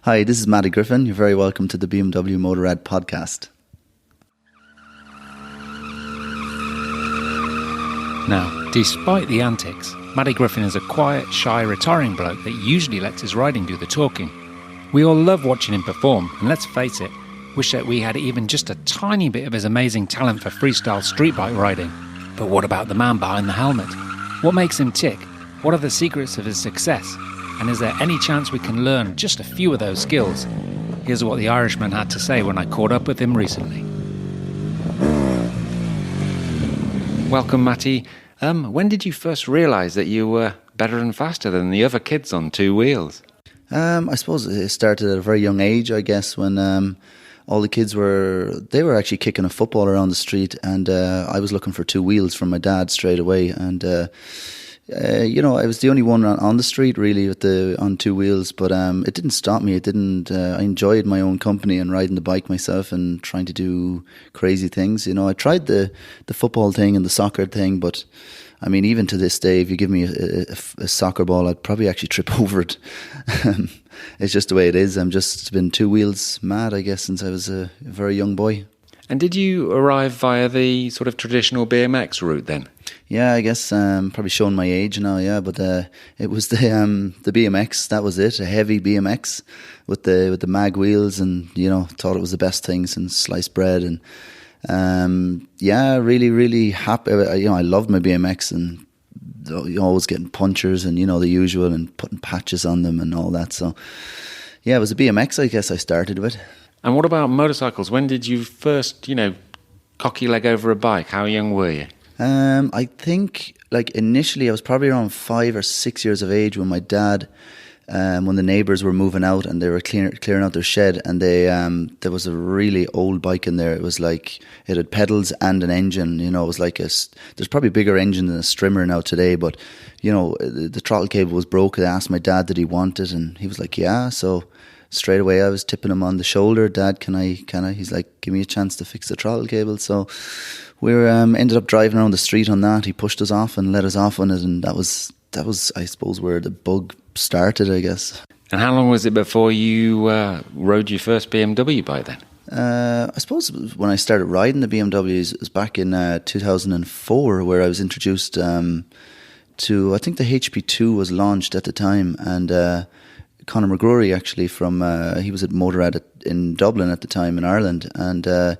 Hi, this is Mattie Griffin. You're very welcome to the BMW Motorrad podcast. Now, despite the antics, Mattie Griffin is a quiet, shy, retiring bloke that usually lets his riding do the talking. We all love watching him perform, and let's face it, wish that we had even just a tiny bit of his amazing talent for freestyle street bike riding. But what about the man behind the helmet? What makes him tick? What are the secrets of his success? And is there any chance we can learn just a few of those skills? Here's what the Irishman had to say when I caught up with him recently. Welcome, Mattie. When did you first realise that you were better and faster than the other kids on two wheels? I suppose it started at a very young age, I guess, when all the kids were actually kicking a football around the street, and I was looking for two wheels from my dad straight away. And I was the only one on the street really on two wheels, but it didn't stop me. It didn't. I enjoyed my own company and riding the bike myself and trying to do crazy things. I tried the football thing and the soccer thing, but I mean, even to this day, if you give me a soccer ball, I'd probably actually trip over it. It's just the way it is. I'm just been two wheels mad, I guess, since I was a very young boy. And did you arrive via the sort of traditional BMX route then? Yeah, I guess probably showing my age now. Yeah, but it was the BMX. That was it, a heavy BMX with the mag wheels, and thought it was the best thing since sliced bread. And really, really happy. I loved my BMX, and always getting punctures and the usual, and putting patches on them and all that. So yeah, it was a BMX, I guess, I started with. And what about motorcycles? When did you first, cock your leg over a bike? How young were you? I think, initially I was probably around 5 or 6 years of age when my dad, when the neighbours were moving out and they were clearing out their shed, and there was a really old bike in there. It was it had pedals and an engine. It was there's probably a bigger engine than a Strimmer now today, but the throttle cable was broke. I asked my dad, did he want it, and he was like, yeah. So straight away I was tipping him on the shoulder, Dad, can I? He's like, give me a chance to fix the throttle cable. So we ended up driving around the street on that. He pushed us off and let us off on it, and that was I suppose where the bug started, I guess. And how long was it before you rode your first BMW bike then? I suppose when I started riding the BMWs, it was back in 2004, where I was introduced to, I think the HP2 was launched at the time, and Conor McGrory actually he was at Motorrad in Dublin at the time in Ireland, and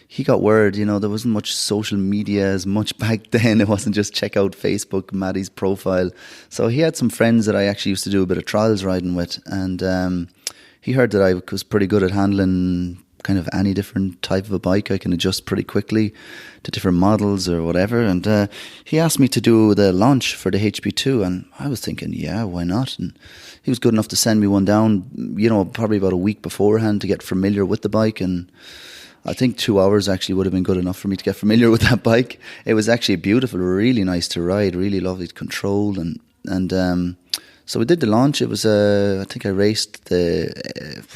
he got word, there wasn't much social media as much back then. It wasn't just check out Facebook, Mattie's profile. So he had some friends that I actually used to do a bit of trials riding with, and he heard that I was pretty good at handling kind of any different type of a bike. I can adjust pretty quickly to different models or whatever, and he asked me to do the launch for the HP2, and I was thinking, yeah, why not? And he was good enough to send me one down, probably about a week beforehand to get familiar with the bike, and I think 2 hours actually would have been good enough for me to get familiar with that bike. It was actually beautiful, really nice to ride, really lovely to control, and so we did the launch. It was I think I raced at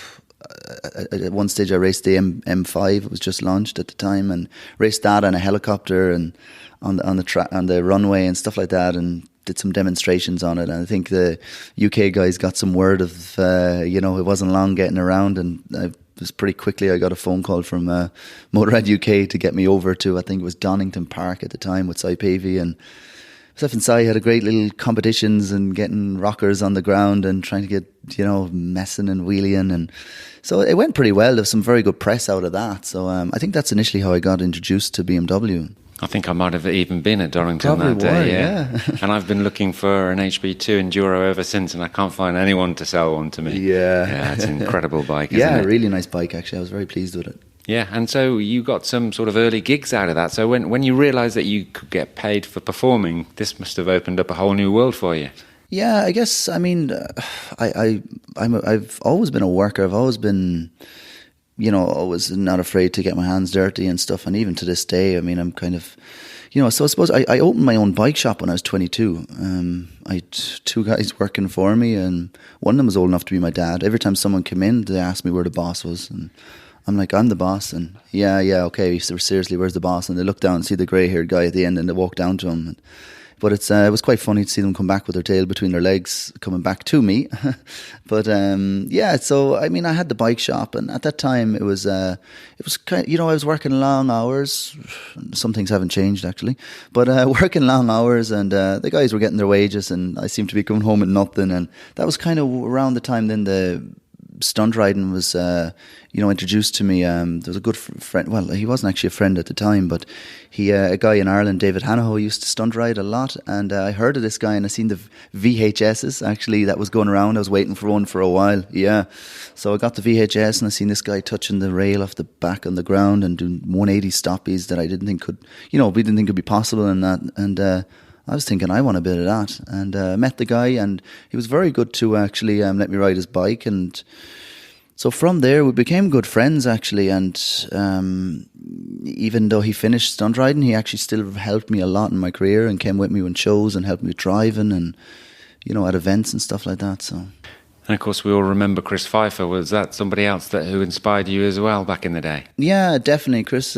one stage I raced the M5. It was just launched at the time, and raced that on a helicopter and on the runway and stuff like that, and did some demonstrations on it. And I think the UK guys got some word of it wasn't long getting around, and pretty quickly I got a phone call from Motorrad UK to get me over to, I think it was Donington Park at the time with Cy Pavey, and myself and Cy had a great little competitions and getting rockers on the ground and trying to get messing and wheeling, and so it went pretty well. There was some very good press out of that, so I think that's initially how I got introduced to BMW. I think I might have even been at Donington that day, yeah. And I've been looking for an HP2 Enduro ever since, and I can't find anyone to sell one to me. Yeah, it's an incredible bike, isn't it? Yeah, really nice bike, actually. I was very pleased with it. Yeah, and so you got some sort of early gigs out of that. So when you realised that you could get paid for performing, this must have opened up a whole new world for you. Yeah, I guess, I mean, I've always been a worker. I've always been, always not afraid to get my hands dirty and stuff. And even to this day, I mean, I'm kind of, so I suppose I opened my own bike shop when I was 22. I had two guys working for me, and one of them was old enough to be my dad. Every time someone came in, they asked me where the boss was, and I'm like, I'm the boss. And yeah, okay, so seriously, where's the boss? And they look down and see the grey-haired guy at the end, and they walk down to him. And But it was quite funny to see them come back with their tail between their legs, coming back to me. But yeah, so I mean, I had the bike shop, and at that time it was kind of, I was working long hours. Some things haven't changed actually, but working long hours, and the guys were getting their wages, and I seemed to be coming home with nothing. And that was kind of around the time then the stunt riding was, introduced to me. There was a good friend. Well, he wasn't actually a friend at the time, but a guy in Ireland, David Hanaho, used to stunt ride a lot. And I heard of this guy, and I seen the VHSs actually that was going around. I was waiting for one for a while. Yeah, so I got the VHS, and I seen this guy touching the rail off the back on the ground and doing 180 stoppies that I didn't think we didn't think could be possible in that. And I was thinking, I want a bit of that. And I met the guy, and he was very good to actually let me ride his bike. And so from there, we became good friends, actually. And even though he finished stunt riding, he actually still helped me a lot in my career and came with me on shows and helped me driving and, at events and stuff like that. So. And of course, we all remember Chris Pfeiffer. Was that somebody else who inspired you as well back in the day? Yeah, definitely. Chris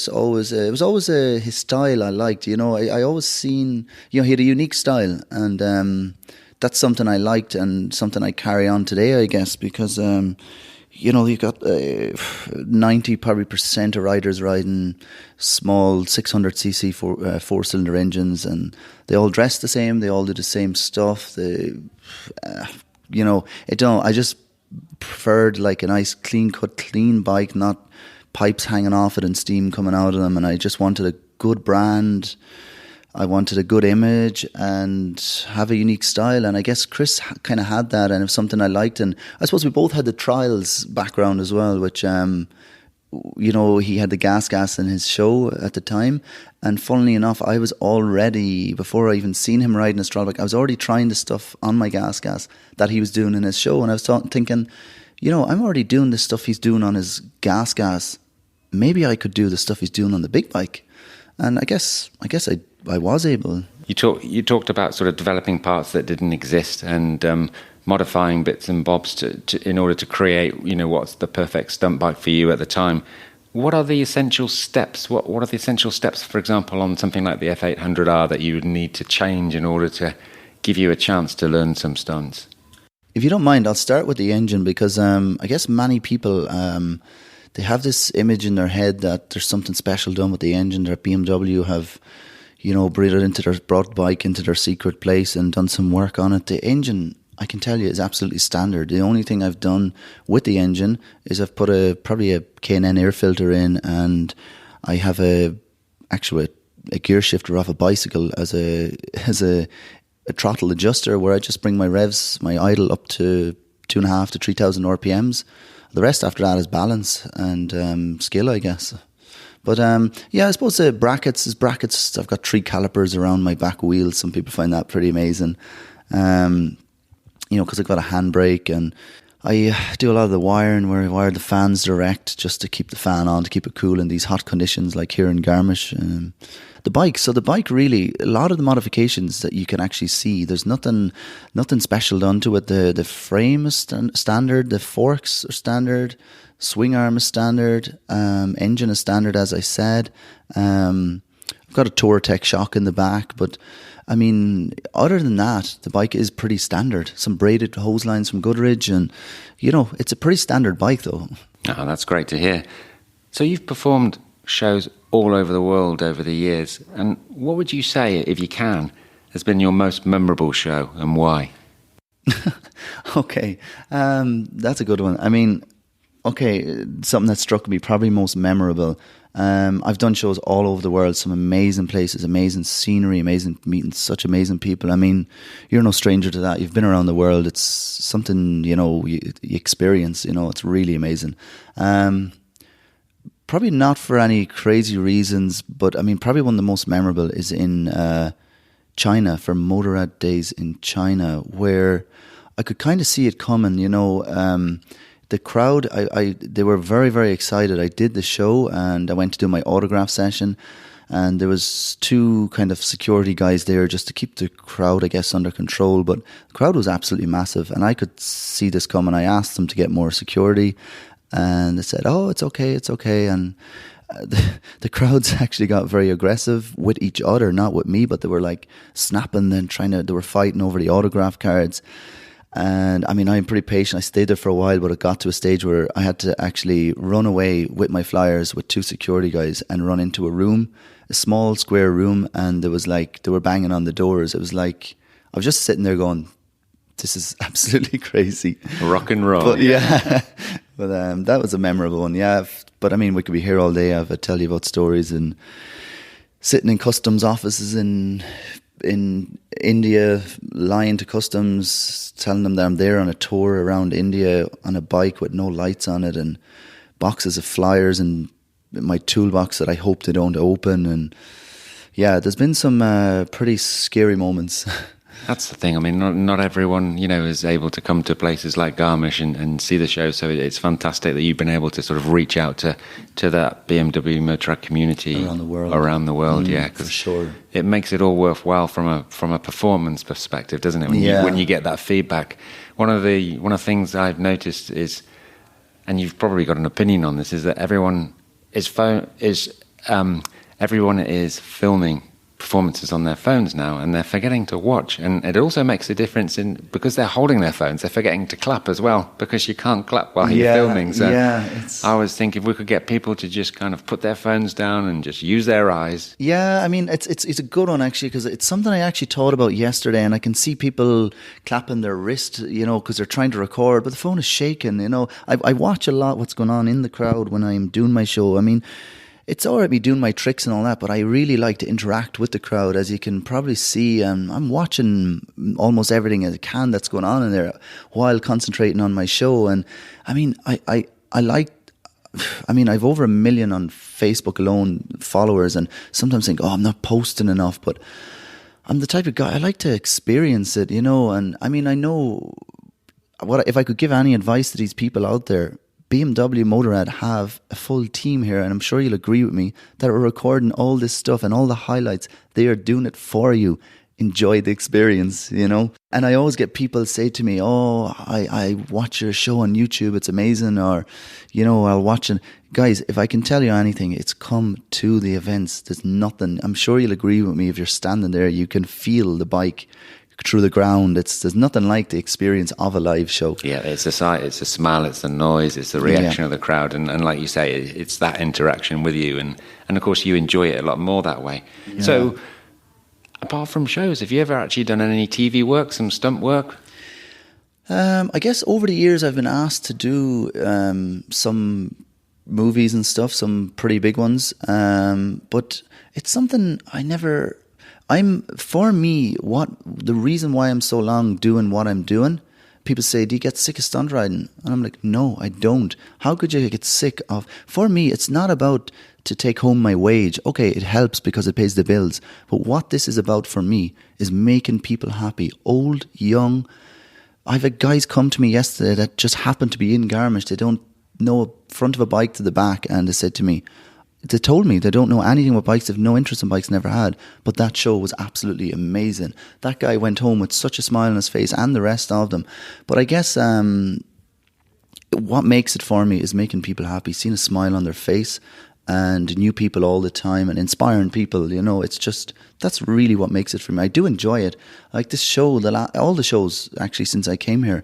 always, it was always his style I liked. I always seen, he had a unique style, and that's something I liked and something I carry on today, I guess, because, you've got 90% probably of riders riding small 600cc four-cylinder engines, and they all dress the same, they all do the same stuff. I just preferred like a nice clean-cut, clean bike, not pipes hanging off it and steam coming out of them. And I just wanted a good brand. I wanted a good image and have a unique style. And I guess Chris kind of had that, and it was something I liked. And I suppose we both had the trials background as well, which, he had the gas in his show at the time. And funnily enough, I was already, before I even seen him riding a straddle bike, I was already trying the stuff on my gas that he was doing in his show. And I was thinking, I'm already doing the stuff he's doing on his gas. Maybe I could do the stuff he's doing on the big bike. And I guess I was able. You talked about sort of developing parts that didn't exist and modifying bits and bobs in order to create, what's the perfect stunt bike for you at the time. What are the essential steps? What are the essential steps, for example, on something like the F800R that you would need to change in order to give you a chance to learn some stunts? If you don't mind, I'll start with the engine, because I guess many people, they have this image in their head that there's something special done with the engine, that BMW have, brought the bike into their secret place and done some work on it. The engine, I can tell you, is absolutely standard. The only thing I've done with the engine is I've put probably a K&N air filter in, and I have a gear shifter off a bicycle as a throttle adjuster, where I just bring my revs, my idle up to 2.5 to 3,000 RPMs. The rest after that is balance and skill, I guess. But I suppose brackets. I've got 3 calipers around my back wheels. Some people find that pretty amazing. Because I've got a handbrake, and I do a lot of the wiring where I wire the fans direct just to keep the fan on, to keep it cool in these hot conditions like here in Garmisch. The bike really, a lot of the modifications that you can actually see, there's nothing special done to it. The frame is standard, the forks are standard, swing arm is standard, engine is standard, as I said. I've got a Touratech shock in the back, but I mean, other than that, the bike is pretty standard. Some braided hose lines from Goodrich, and it's a pretty standard bike though. Oh, that's great to hear. So you've performed shows all over the world over the years, and what would you say, if you can, has been your most memorable show, and why? Okay, that's a good one. I mean, something that struck me, probably most memorable. I've done shows all over the world, some amazing places, amazing scenery, meeting such amazing people. I mean, you're no stranger to that. You've been around the world. It's something, you experience, it's really amazing. Probably not for any crazy reasons, but I mean, probably one of the most memorable is in China, for Motorrad Days in China, where I could kind of see it coming, the crowd, they were very, very excited. I did the show and I went to do my autograph session, and there was 2 kind of security guys there just to keep the crowd, I guess, under control. But the crowd was absolutely massive, and I could see this coming. I asked them to get more security, and they said, "Oh, it's okay." And the crowds actually got very aggressive with each other, not with me, but they were like snapping and they were fighting over the autograph cards. And I mean, I'm pretty patient. I stayed there for a while, but it got to a stage where I had to actually run away with my flyers with 2 security guys and run into a room, a small square room, and there was like, they were banging on the doors. It was like, I was just sitting there going, this is absolutely crazy. Rock and roll. But yeah, but that was a memorable one. Yeah, but I mean, we could be here all day. I tell you about stories and sitting in customs offices in India, lying to customs, telling them that I'm there on a tour around India on a bike with no lights on it and boxes of flyers and my toolbox that I hope they don't open. And yeah, there's been some pretty scary moments. That's the thing. I mean, not everyone, is able to come to places like Garmisch and see the show. So it's fantastic that you've been able to sort of reach out to that BMW motorrad community around the world. Yeah, for sure. It makes it all worthwhile from a performance perspective, doesn't it? When you get that feedback. One of the things I've noticed is, and you've probably got an opinion on this, is that everyone is filming performances on their phones now, and they're forgetting to watch. And it also makes a difference because they're holding their phones, they're forgetting to clap as well, because you can't clap while you're filming. So I was thinking if we could get people to just kind of put their phones down and just use their eyes. Yeah, I mean, it's a good one actually, because it's something I actually thought about yesterday, and I can see people clapping their wrist, because they're trying to record, but the phone is shaking. I watch a lot what's going on in the crowd when I'm doing my show. I mean, it's all right me doing my tricks and all that, but I really like to interact with the crowd, as you can probably see. I'm watching almost everything I can that's going on in there while concentrating on my show. And I mean, I I've over 1 million on Facebook alone followers, and sometimes think, I'm not posting enough, but I'm the type of guy, I like to experience it, and I mean, I know if I could give any advice to these people out there, BMW Motorrad have a full team here, and I'm sure you'll agree with me, that are recording all this stuff and all the highlights. They are doing it for you. Enjoy the experience, And I always get people say to me, I watch your show on YouTube, it's amazing, or, I'll watch it. Guys, if I can tell you anything, it's come to the events. There's nothing, I'm sure you'll agree with me, if you're standing there, you can feel the bike through the ground. There's nothing like the experience of a live show. Yeah, it's the sight, it's the smell, it's the noise, it's the reaction of the crowd, and like you say, it's that interaction with you, and of course you enjoy it a lot more that way. Yeah. So apart from shows, have you ever actually done any TV work, some stunt work? I guess over the years I've been asked to do some movies and stuff, some pretty big ones, but it's something for me, the reason why I'm so long doing what I'm doing, people say, do you get sick of stunt riding? And I'm like, no, I don't. How could you get sick of... For me, it's not about to take home my wage. Okay, it helps because it pays the bills. But what this is about for me is making people happy. Old, young. I've had guys come to me yesterday that just happened to be in Garmisch. They don't know front of a bike to the back, and they said to me, they told me they don't know anything about bikes, they have no interest in bikes, never had, but that show was absolutely amazing. That guy went home with such a smile on his face, and the rest of them. But I guess what makes it for me is making people happy, seeing a smile on their face, and new people all the time, and inspiring people. It's just, that's really what makes it for me. I do enjoy it. Like this show, all the shows actually since I came here,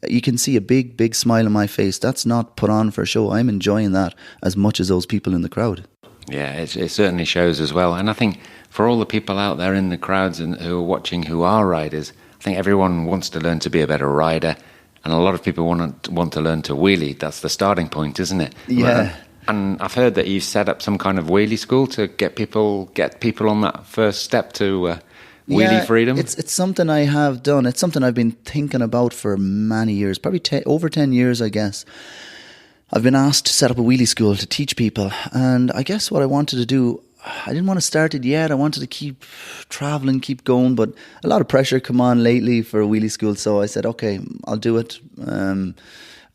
you can see a big, big smile on my face. That's not put on for a show. I'm enjoying that as much as those people in the crowd. Yeah, it certainly shows as well. And I think for all the people out there in the crowds and who are watching who are riders, I think everyone wants to learn to be a better rider. And a lot of people want to learn to wheelie. That's the starting point, isn't it? Yeah. And I've heard that you've set up some kind of wheelie school to get people on that first step to... wheelie freedom? It's something I have done. It's something I've been thinking about for many years, probably over 10 years, I guess. I've been asked to set up a wheelie school to teach people, and I guess what I wanted to do, I didn't want to start it yet. I wanted to keep traveling, keep going, but a lot of pressure come on lately for a wheelie school, so I said, okay, I'll do it.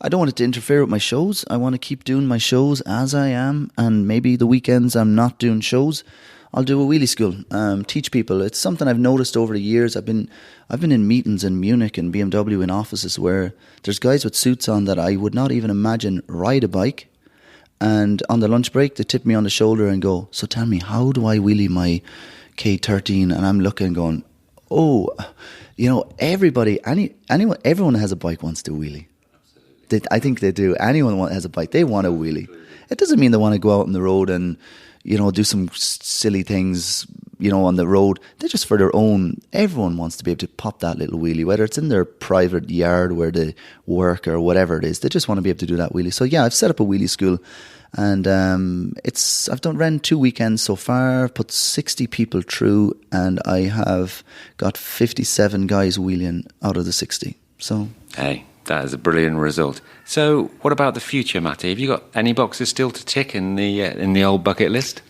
I don't want it to interfere with my shows. I want to keep doing my shows as I am, and maybe the weekends I'm not doing shows, I'll do a wheelie school, teach people. It's something I've noticed over the years. I've been in meetings in Munich and BMW in offices where there's guys with suits on that I would not even imagine ride a bike, And on the lunch break, they tip me on the shoulder and go, "So tell me, how do I wheelie my K13?" And I'm looking going, "Oh, everyone that has a bike wants to wheelie. I think they do. Anyone that has a bike, they want to wheelie. It doesn't mean they want to go out on the road and, do some silly things, on the road. They're just for their own. Everyone wants to be able to pop that little wheelie, whether it's in their private yard where they work or whatever it is. They just want to be able to do that wheelie. So yeah, I've set up a wheelie school, and I've ran 2 weekends so far, put 60 people through, and I have got 57 guys wheeling out of the 60. So hey, that is a brilliant result. So what about the future, Mattie? Have you got any boxes still to tick in the old bucket list?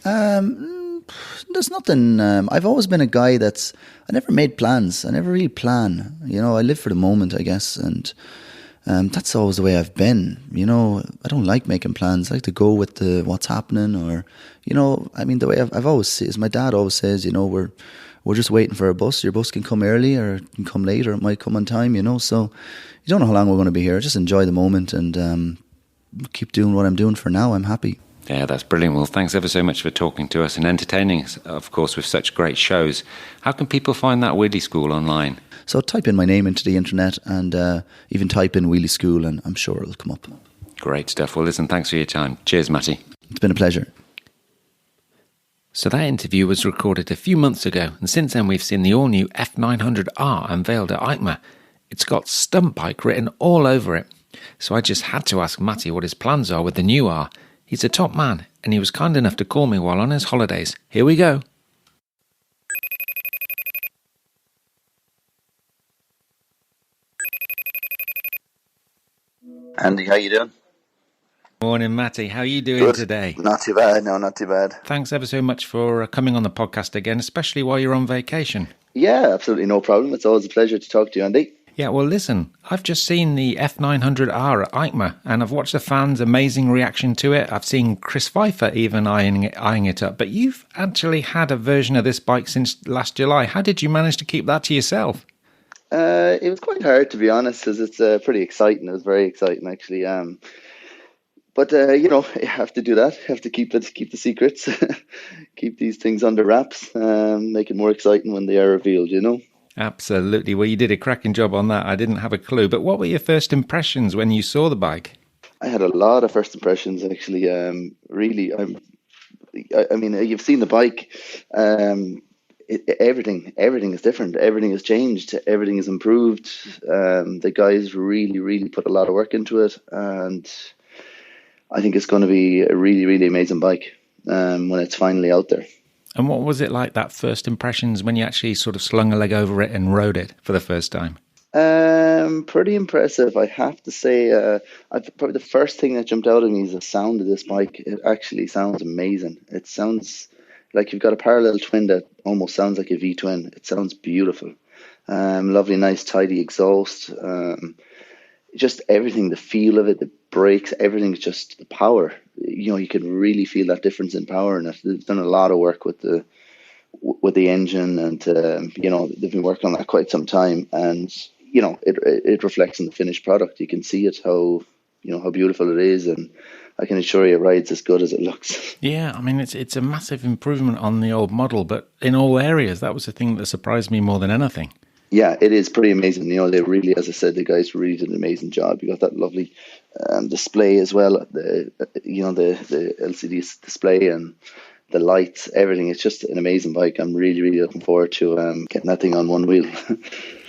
There's nothing. I've always been a guy I never made plans. I never really plan. I live for the moment, I guess, and that's always the way I've been. I don't like making plans. I like to go with what's happening, or the way I've always said, as my dad always says, we're just waiting for a bus. Your bus can come early or it can come late, or it might come on time. So you don't know how long we're going to be here. Just enjoy the moment and keep doing what I'm doing for now. I'm happy. Yeah, that's brilliant. Well, thanks ever so much for talking to us and entertaining us, of course, with such great shows. How can people find that wheelie school online? So type in my name into the internet and even type in wheelie school and I'm sure it'll come up. Great stuff. Well, listen, thanks for your time. Cheers, Mattie. It's been a pleasure. So that interview was recorded a few months ago, and since then we've seen the all-new F900R unveiled at EICMA. It's got Stunt Bike written all over it. So I just had to ask Mattie what his plans are with the new R. He's a top man, and he was kind enough to call me while on his holidays. Here we go. Andy, how you doing? Morning, Mattie. How are you doing today? Not too bad. No, not too bad. Thanks ever so much for coming on the podcast again, especially while you're on vacation. Yeah, absolutely no problem. It's always a pleasure to talk to you, Andy. Yeah, well, listen, I've just seen the F900R at EICMA, and I've watched the fans' amazing reaction to it. I've seen Chris Pfeiffer even eyeing it up. But you've actually had a version of this bike since last July. How did you manage to keep that to yourself? It was quite hard, to be honest, because it's pretty exciting. It was very exciting, actually. But you have to do that. You have to keep the secrets, keep these things under wraps, make it more exciting when they are revealed, Absolutely. Well, you did a cracking job on that. I didn't have a clue. But what were your first impressions when you saw the bike? I had a lot of first impressions, actually. Really, I mean, you've seen the bike. Everything is different. Everything has changed. Everything is improved. The guys really, really put a lot of work into it, and I think it's going to be a really, really amazing bike when it's finally out there. And what was it like, that first impressions, when you actually sort of slung a leg over it and rode it for the first time? Pretty impressive, I have to say. Probably the first thing that jumped out at me is the sound of this bike. It actually sounds amazing. It sounds like you've got a parallel twin that almost sounds like a V-twin. It sounds beautiful. Lovely, nice, tidy exhaust. Just everything, the feel of it, the brakes, everything's just the power. You can really feel that difference in power, and they've done a lot of work with the engine, and they've been working on that quite some time, and it reflects in the finished product. You can see it, how beautiful it is, and I can assure you it rides as good as it looks. Yeah, I mean, it's a massive improvement on the old model, but in all areas, that was the thing that surprised me more than anything. Yeah, it is pretty amazing. They really, as I said, the guys really did an amazing job. You got that lovely display as well, the LCD display and the lights, everything. It's just an amazing bike. I'm really, really looking forward to getting that thing on one wheel.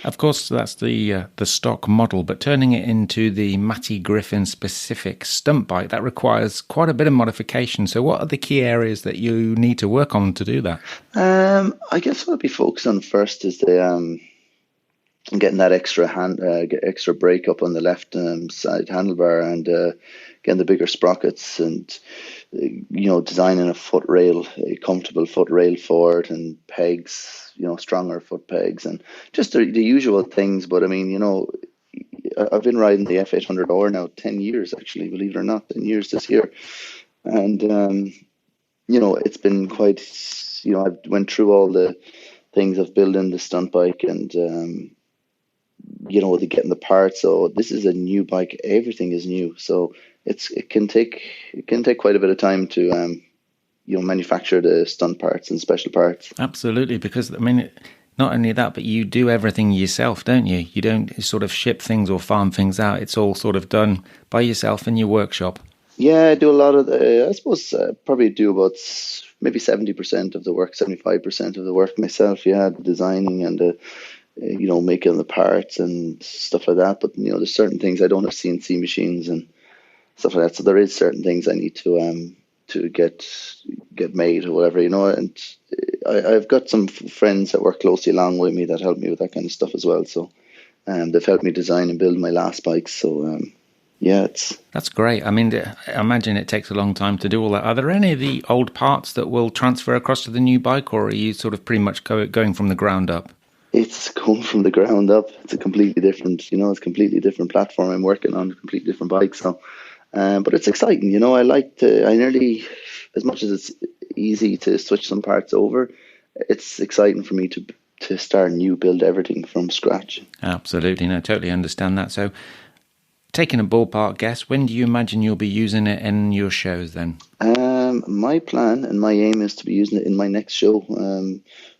Of course, that's the stock model, but turning it into the Mattie Griffin specific stunt bike, that requires quite a bit of modification. So what are the key areas that you need to work on to do that? I guess what I'd be focused on first is getting that extra brake up on the left side handlebar, and getting the bigger sprockets, and designing a comfortable foot rail for it, and pegs, stronger foot pegs, and just the usual things. But I mean, I've been riding the F800R now 10 years, actually, believe it or not, 10 years this year, and it's been quite. I've went through all the things of building the stunt bike, and the getting the parts. So this is a new bike. Everything is new. So it can take quite a bit of time to manufacture the stunt parts and special parts. Absolutely, because I mean, not only that, but you do everything yourself, don't you? You don't sort of ship things or farm things out. It's all sort of done by yourself in your workshop. Yeah, I do a lot of I suppose probably do about maybe 70% of the work, 75% of the work myself. Yeah, the designing and the making the parts and stuff like that. But there's certain things I don't have CNC machines and stuff like that. So there is certain things I need to get made or whatever, And I've got some friends that work closely along with me that help me with that kind of stuff as well. So they've helped me design and build my last bikes. So that's great. I mean, I imagine it takes a long time to do all that. Are there any of the old parts that will transfer across to the new bike, or are you sort of pretty much going from the ground up? It's going from the ground up. It's a completely different, it's a completely different platform. I'm working on a completely different bike. So, but it's exciting. I nearly, as much as it's easy to switch some parts over, it's exciting for me to start new, build everything from scratch. Absolutely. No, totally understand that. So, taking a ballpark guess, when do you imagine you'll be using it in your shows then? My plan and my aim is to be using it in my next show,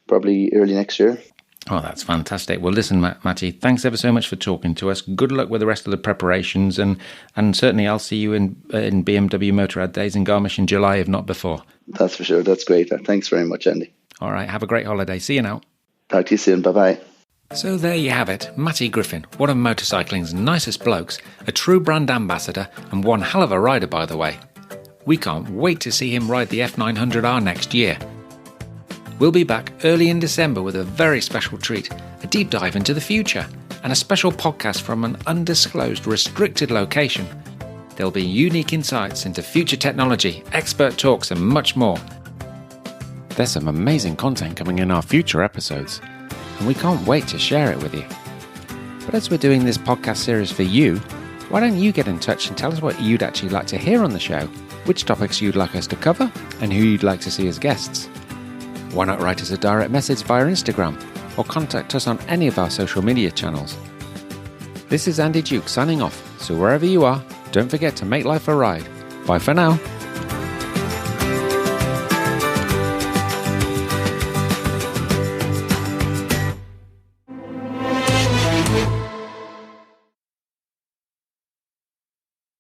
probably early next year. Oh, that's fantastic. Well, listen, Mattie, thanks ever so much for talking to us. Good luck with the rest of the preparations, and certainly I'll see you in BMW Motorrad Days in Garmisch in July, if not before. That's for sure. That's great. Thanks very much, Andy. All right, have a great holiday. See you now. Talk to you soon. Bye-bye. So there you have it, Mattie Griffin, one of motorcycling's nicest blokes, a true brand ambassador, and one hell of a rider, by the way. We can't wait to see him ride the F900R next year. We'll be back early in December with a very special treat, a deep dive into the future, and a special podcast from an undisclosed, restricted location. There'll be unique insights into future technology, expert talks, and much more. There's some amazing content coming in our future episodes, and we can't wait to share it with you. But as we're doing this podcast series for you, why don't you get in touch and tell us what you'd actually like to hear on the show, which topics you'd like us to cover, and who you'd like to see as guests. Why not write us a direct message via Instagram or contact us on any of our social media channels. This is Andy Duke signing off, so wherever you are, don't forget to make life a ride. Bye for now.